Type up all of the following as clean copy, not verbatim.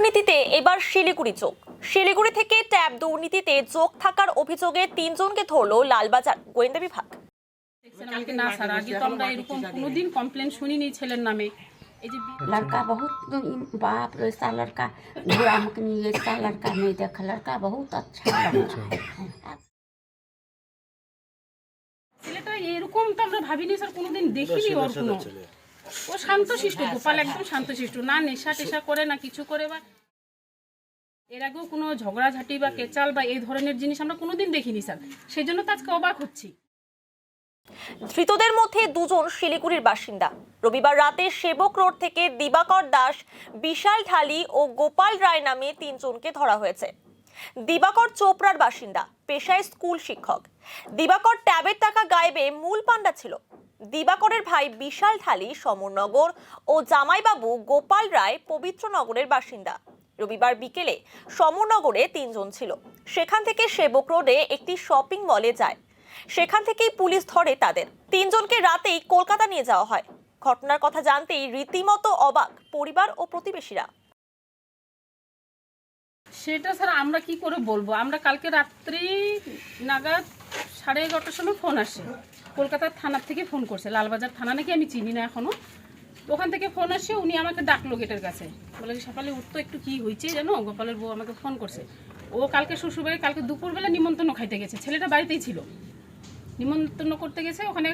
দুর্নীতিতে এবার শিলিগুড়ি চোখ। শিলিগুড়ি থেকে ট্যাব দুর্নীতিতে যোগ থাকার অভিযোগে 3 জনকে ধরলো লালবাজার গোয়েন্দা বিভাগ। ना सर आगे तो আমরা এরকম কোনোদিন কমপ্লেন শুনিনি ছেলের নামে। এই যে लड़का बहुत बाप रे ऐसा लड़का बुरा मकनी ऐसा लड़का नहीं देखा। लड़का बहुत अच्छा लड़का है। ছেলেটা এরকম তো আমরা ভাবিনি স্যার, কোনোদিন দেখিনি ওর কোনো। ও শান্তশিষ্ট, গোপাল একদম শান্তশিষ্ট, না নেশা টেশা করে না কিছু করে, বা এর আগেও কোনো ঝগড়াঝাটি বা কেচাল বা এই ধরনের জিনিস আমরা কোনোদিন দেখিনি স্যার। সেই জন্য তো আজকে অবাক হচ্ছি। ধৃতদের মধ্যে 2 জন শিলিগুড়ির বাসিন্দা। রবিবার রাতে সেবক রোড থেকে দিবাকর দাস, বিশাল ঢালি ও গোপাল রায় নামে 3 জনকে ধরা হয়েছে। দিবাকর চোপড়ার বাসিন্দা, পেশায় স্কুল শিক্ষক। দিবাকর ট্যাবের টাকা গায়েবে মূল পান্ডা ছিল। দিবাকরের ভাই বিশাল ঢালি সমরনগর ও জামাইবাবু গোপাল রায় পবিত্রনগরের বাসিন্দা। রবিবার বিকেলে সমরনগরে 3 জন ছিল। সেখান থেকে সেবক রোডে একটি শপিং মলে যায়। সেখান থেকেই পুলিশ ধরে তাদের। 3 জনকে রাতেই কলকাতা নিয়ে যাওয়া হয়। ঘটনার কথা জানতেই রীতিমতো অবাক পরিবার ও প্রতিবেশীরা। সেটা স্যার আমরা কি করে বলবো, আমরা কালকে রাত্রি নাগাদ 11:30টার সময় ফোন আসে। কলকাতার থানার থেকে ফোন করছে, লালবাজার থানা নাকি, আমি চিনি না এখনো। ওখান থেকে ফোন আসে, উনি আমাকে ডাকলো গেটের কাছে, বলে সকালে উঠতো একটু কি হয়েছে জানো, গোপালের বউ আমাকে ফোন করছে। ও কালকে শ্বশুরবাড়ি কালকে দুপুরবেলা নিমন্ত্রণ খাইতে গেছে, ছেলেটা বাড়িতেই ছিল, নিমন্ত্রণ করতে গেছে। ওখানে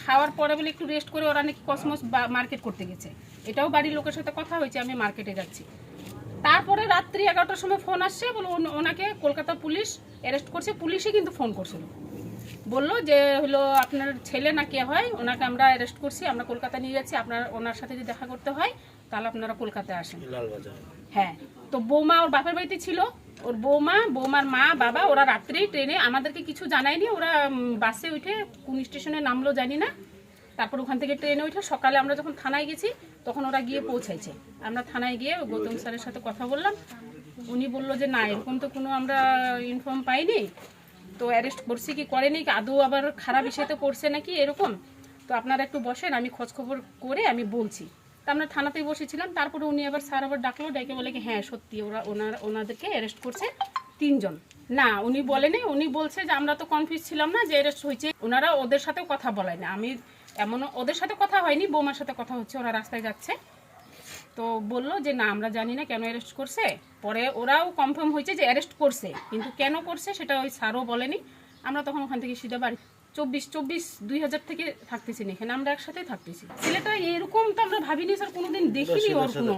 খাওয়ার পরে বলে একটু রেস্ট করে ওরা নাকি কসমস মার্কেট করতে গেছে। এটাও বাড়ির লোকের সাথে কথা হয়েছে, আমি মার্কেটে যাচ্ছি। তারপরে রাত্রি 11টার সময় ফোন আসছে, বলে ওনাকে কলকাতা পুলিশ অ্যারেস্ট করছে। পুলিশই কিন্তু ফোন করছিল, বললো যে হলো আপনার ছেলে না কে হয়, ওনাকে আমরা অ্যারেস্ট করছি, আমরা কলকাতা নিয়ে যাচ্ছি, আপনার ওনার সাথে যদি দেখা করতে হয় তাহলে আপনারা কলকাতায় আসেন। হ্যাঁ, তো বৌমা ওর বাপের বাড়িতে ছিল, ওর বৌমার মা বাবা ওরা রাত্রেই ট্রেনে, আমাদেরকে কিছু জানায়নি। ওরা বাসে উঠে কোন স্টেশনে নামলো জানি না, তারপর ওখান থেকে ট্রেনে উঠে সকালে আমরা যখন থানায় গেছি তখন ওরা গিয়ে পৌঁছাইছে। আমরা থানায় গিয়ে গৌতম স্যারের সাথে কথা বললাম, উনি বললো যে না এরকম তো কোনো আমরা ইনফর্ম পাইনি, তো অ্যারেস্ট করছি কি করেনি, আদৌ আবার খারাপ বিষয়তে পড়ছে নাকি এরকম, তো আপনারা একটু বসেন, আমি খোঁজখবর করে আমি বলছি। তা আমরা থানাতেই বসেছিলাম। তারপরে উনি আবার স্যার আবার ডাকলো, ডেকে বলে কি হ্যাঁ সত্যি ওনাদেরকে অ্যারেস্ট করছে 3 জন। না উনি বলেনি, উনি বলছে যে আমরা তো কনফিউজ ছিলাম না যে অ্যারেস্ট হয়েছে, ওনারা ওদের সাথেও কথা বলায় না। আমি এমন ওদের সাথে কথা হয়নি, বৌমার সাথে কথা হচ্ছে, ওরা রাস্তায় যাচ্ছে, তো বললো যে না আমরা জানি না কেন অ্যারেস্ট করছে। পরে ওরাও কনফার্ম হয়েছে যে অ্যারেস্ট করছে, কিন্তু কেন করছে সেটা ওই স্যারও বলেনি। আমরা তখন ওখান থেকে সিধা বাড়ি 24/2000 থেকে থাকতেছি না, এখানে আমরা একসাথেই থাকতেছি। ছেলেটা এরকম তো আমরা ভাবিনি স্যার, কোনোদিন দেখিনি ওর কোনো।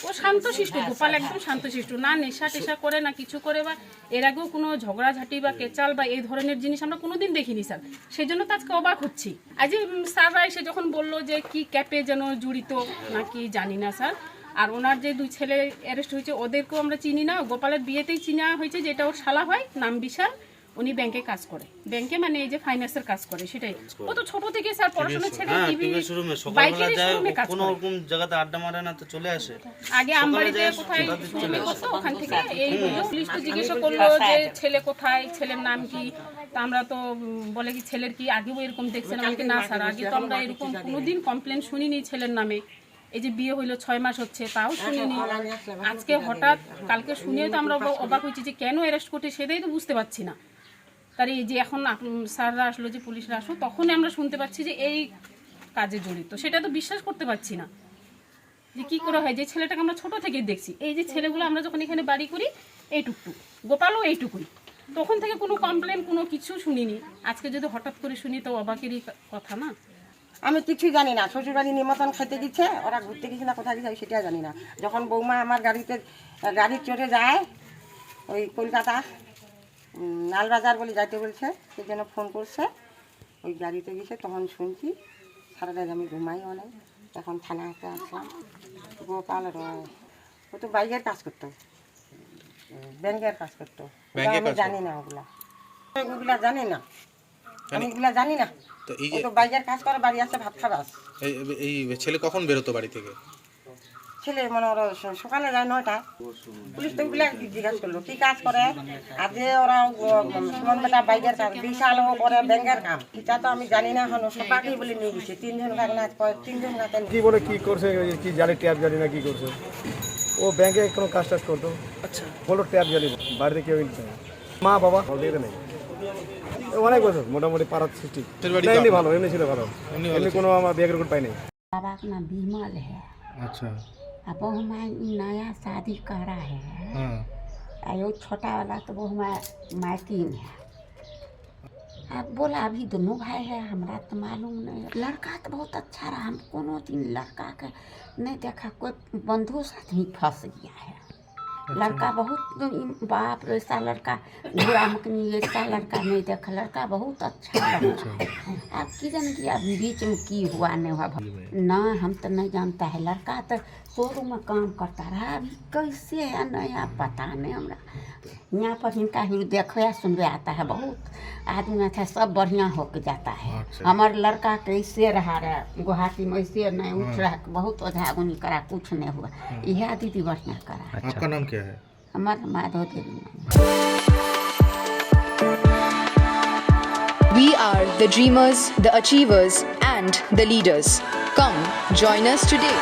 ও শান্তশিষ্ট, গোপাল একদম শান্তশিষ্ট, না নেশা টেশা করে না কিছু করে, বা এর আগেও কোনো ঝগড়াঝাটি বা কেচাল বা এই ধরনের জিনিস আমরা কোনোদিন দেখিনি স্যার। সেই জন্য তো আজকে অবাক হচ্ছি। আজ স্যাররা এসে যখন বললো যে কি ক্যাপে যেন জড়িত নাকি জানি না স্যার, আর ওনার যে 2 ছেলে অ্যারেস্ট হয়েছে ওদেরকেও আমরা চিনি না। গোপালের বিয়েতেই চিনা হয়েছে যে এটা ওর শালা হয়, নাম বিশাল, উনি ব্যাংকে কাজ করে, ব্যাংকে মানে এই যে ফাইন্যান্সের কাজ করে সেটাই। ও তো ছোট থেকে স্যার পড়াশোনা ছেড়ে বাইকের শোরুমে কাজ করে, কোন জায়গাতে আড্ডা মারে না তো চলে আসে। আগে আমবাড়িতে কোথায় শোরুমে করতো, ওখান থেকে এই পুলিশ তো জিজ্ঞাসা করলো যে ছেলে কোথায়, ছেলের নাম কি, তা আমরা তো বলে কি ছেলের কি আগেও এরকম দেখছেন, আমাকে না স্যার আগে তো আমরা এরকম কোনোদিন কমপ্লেন শুনিনি ছেলের নামে। এই যে বিয়ে হইলো 6 মাস হচ্ছে তাও শুনিনি, আজকে হঠাৎ কালকে শুনে তো আমরা অবাক হয়েছি যে কেন অ্যারেস্ট করতে, সেটাই তো বুঝতে পারছি না। তার এই যে এখন স্যাররা আসলো, যে পুলিশরা আসলো, তখনই আমরা শুনতে পাচ্ছি যে এই কাজে জড়িত, সেটা তো বিশ্বাস করতে পারছি না যে কি করে হয়। যে ছেলেটাকে আমরা ছোট থেকেই দেখছি, এই যে ছেলেগুলো আমরা যখন এখানে বাড়ি করি এইটুকু, গোপালও এইটুকুই, তখন থেকে কোনো কমপ্লেন কোনো কিছু শুনিনি। আজকে যদি হঠাৎ করে শুনি তো অবাকেরই কথা না। আমি কিছুই জানি না, শ্বশুরবাড়ি নিমন্ত্রণ খেতে গেছে, ওরা ঘুরতে গেছে না কোথায় গেছে সেটা জানি না। যখন বৌমা আমার গাড়ি চড়ে যায় ওই কলকাতা লালবাজার বলে যাইতে বলছে, সেই জন্য ফোন করছে, ওই গাড়িতে গেছে, তখন শুনছি। সারা রাত আমি ঘুমাই অনেক, তখন থানাতে আসলাম। গোপাল রয় ও তো বাইকের কাজ করতো, ব্যাংকের কাজ করতো, আমি জানি না ওগুলা জানি না, আমি এগুলা জানি না। তো এই যে বাইকের কাজ করে, বাড়ি আসে ভাত খাবাস। এই ছেলে কখন বেরোতো বাড়ি থেকে? ছেলে মনে ওরা সকালে যায় 9টা। পুলিশ তো ওগুলা জিজ্ঞাসা করলো কি কাজ করে, আর যে ওরা সুমন বেটা বাইকের কাজ, বিশাল করে ব্যাংকের কাম, এটা তো আমি জানি না। এখন সবাইকেই বলে নিয়ে গেছে, 3 জন কাজ 3 জন কাজ কি বলে কি করছে, কি জানি ট্যাব জানি না কি করছে। ও ব্যাংকে কোনো কাজ টাজ করতো, আচ্ছা হলো ট্যাপ জ্বালিয়ে বাড়িতে কেউ নিচ্ছে না, মা বাবা বাড়িতে নেই। অনেক বছর মোটামুটি পাড়ার সৃষ্টি। তোর বাড়ি এমনি কার? ভালো, এমনি ছিল ভালো, এমনি ভালো এমনি কোনো আমার বিয়ে রেকর্ড পাইনি। बाबा का नाम विमल है। अच्छा अब बहू मैं नया शादी करा है। हाँ आयो छोटा वाला तो बहू मैं मायकी में है। अब बोला अभी दोनों भाई है, हमरा तो मालूम नहीं। लड़का तो बहुत अच्छा रहा, हम कोनो दिन लड़का के नहीं देखा, कोई बंधु साथ ही फंस गया है। लड़का बहुत बाप रे, ऐसा लड़का बुरा मकनी, ऐसा लड़का नहीं देखा, लड़का बहुत अच्छा लड़का है। आप की जान कि अभी बीच में की हुआ नहीं हुआ ना, हम तो नहीं जानता है। लड़का तो शोरूम में काम करता रहा, अभी कैसे है नया पता नहीं हमरा। यहाँ पर इनका ही देखया सुनवे आता है, बहुत आदमी में था, सब बढ़िया होके जाता है। हमार लड़का कैसे रहा गुवाहाटी में, ऐसे नहीं उठ रहा, बहुत ओझागुनी करा, कुछ नहीं हुआ। यह दीदी बढ़िया करा। आपका नाम क्या है? हमार माधव देवी नाम। We are the dreamers, the achievers, and the leaders. Come, join us today.